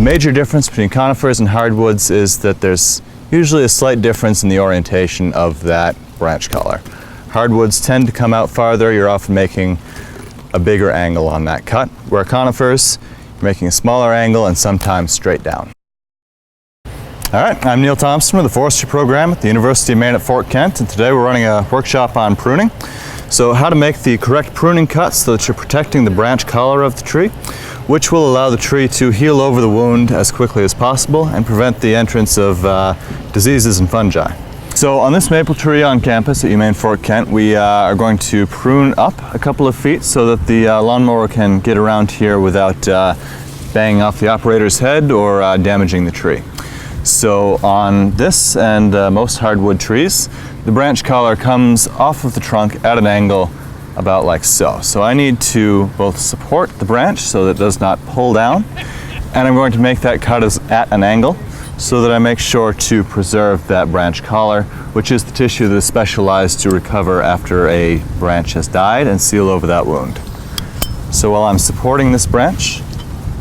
major difference between conifers and hardwoods is that there's usually a slight difference in the orientation of that branch collar. Hardwoods tend to come out farther. You're often making a bigger angle on that cut, where conifers, you're making a smaller angle and sometimes straight down. All right, I'm Neil Thompson with the Forestry Program at the University of Maine at Fort Kent, and today we're running a workshop on pruning. So how to make the correct pruning cut so that you're protecting the branch collar of the tree, which will allow the tree to heal over the wound as quickly as possible and prevent the entrance of diseases and fungi. So on this maple tree on campus at UMaine Fort Kent, we are going to prune up a couple of feet so that the lawnmower can get around here without banging off the operator's head or damaging the tree. So on this and most hardwood trees, the branch collar comes off of the trunk at an angle about like so. So I need to both support the branch so that it does not pull down, and I'm going to make that cut at an angle so that I make sure to preserve that branch collar, which is the tissue that is specialized to recover after a branch has died and seal over that wound. So while I'm supporting this branch,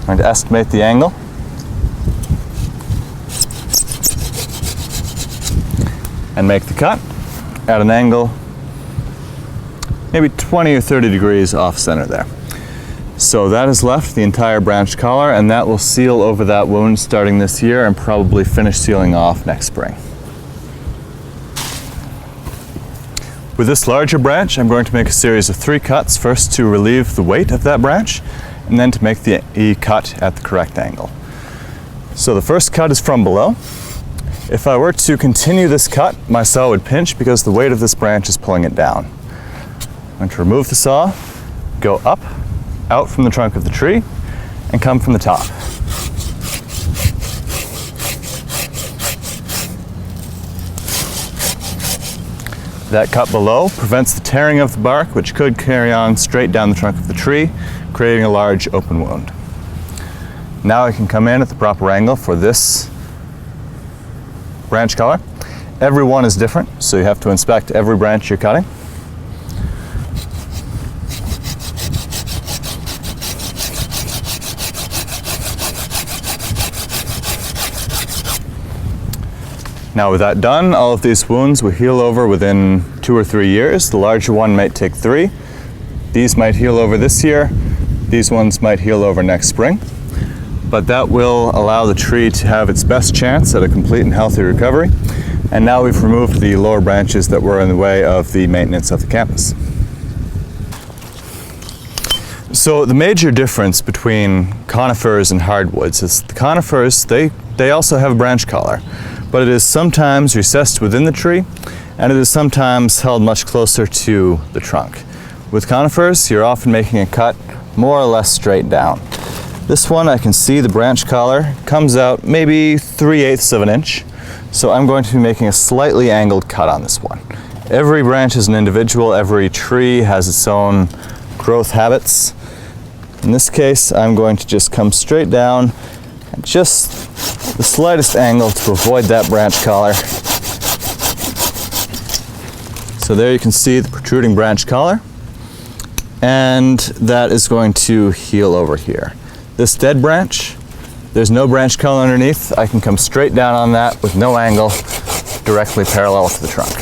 I'm going to estimate the angle. And make the cut at an angle maybe 20 or 30 degrees off center there. So that has left the entire branch collar, and that will seal over that wound starting this year and probably finish sealing off next spring. With this larger branch, I'm going to make a series of 3 cuts, first to relieve the weight of that branch and then to make the cut at the correct angle. So the first cut is from below. If I were to continue this cut, my saw would pinch because the weight of this branch is pulling it down. I'm going to remove the saw, go up, out from the trunk of the tree, and come from the top. That cut below prevents the tearing of the bark, which could carry on straight down the trunk of the tree, creating a large open wound. Now I can come in at the proper angle for this branch collar. Every one is different, so you have to inspect every branch you're cutting. Now with that done, all of these wounds will heal over within 2 or 3 years. The larger one might take 3. These might heal over this year. These ones might heal over next spring. But that will allow the tree to have its best chance at a complete and healthy recovery. And now we've removed the lower branches that were in the way of the maintenance of the campus. So the major difference between conifers and hardwoods is the conifers, they also have a branch collar, but it is sometimes recessed within the tree, and it is sometimes held much closer to the trunk. With conifers, you're often making a cut more or less straight down. This one, I can see the branch collar comes out maybe 3/8 of an inch, so I'm going to be making a slightly angled cut on this one. Every branch is an individual, every tree has its own growth habits. In this case, I'm going to just come straight down at just the slightest angle to avoid that branch collar. So there you can see the protruding branch collar, and that is going to heal over here. This dead branch, there's no branch collar underneath. I can come straight down on that with no angle, directly parallel to the trunk.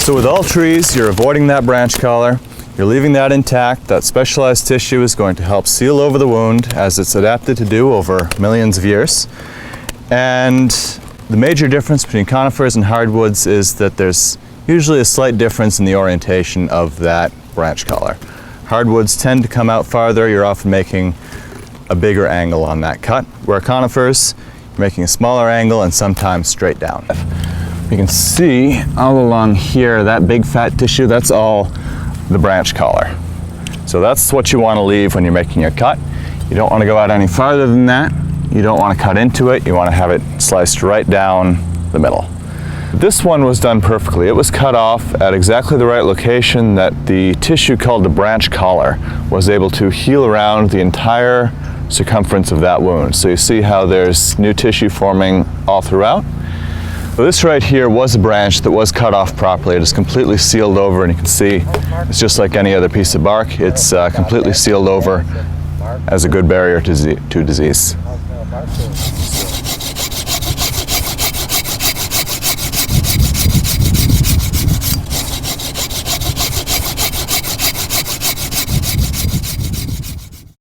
So with all trees, you're avoiding that branch collar. You're leaving that intact. That specialized tissue is going to help seal over the wound, as it's adapted to do over millions of years. And the major difference between conifers and hardwoods is that there's usually a slight difference in the orientation of that branch collar. Hardwoods tend to come out farther. You're often making a bigger angle on that cut, where conifers, you're making a smaller angle and sometimes straight down. You can see all along here, that big fat tissue, that's all the branch collar. So that's what you want to leave when you're making your cut. You don't want to go out any farther than that. You don't want to cut into it. You want to have it sliced right down the middle. This one was done perfectly. It was cut off at exactly the right location that the tissue called the branch collar was able to heal around the entire circumference of that wound. So you see how there's new tissue forming all throughout. So this right here was a branch that was cut off properly. It is completely sealed over, and you can see it's just like any other piece of bark. It's completely sealed over as a good barrier to disease. How's the bark doing?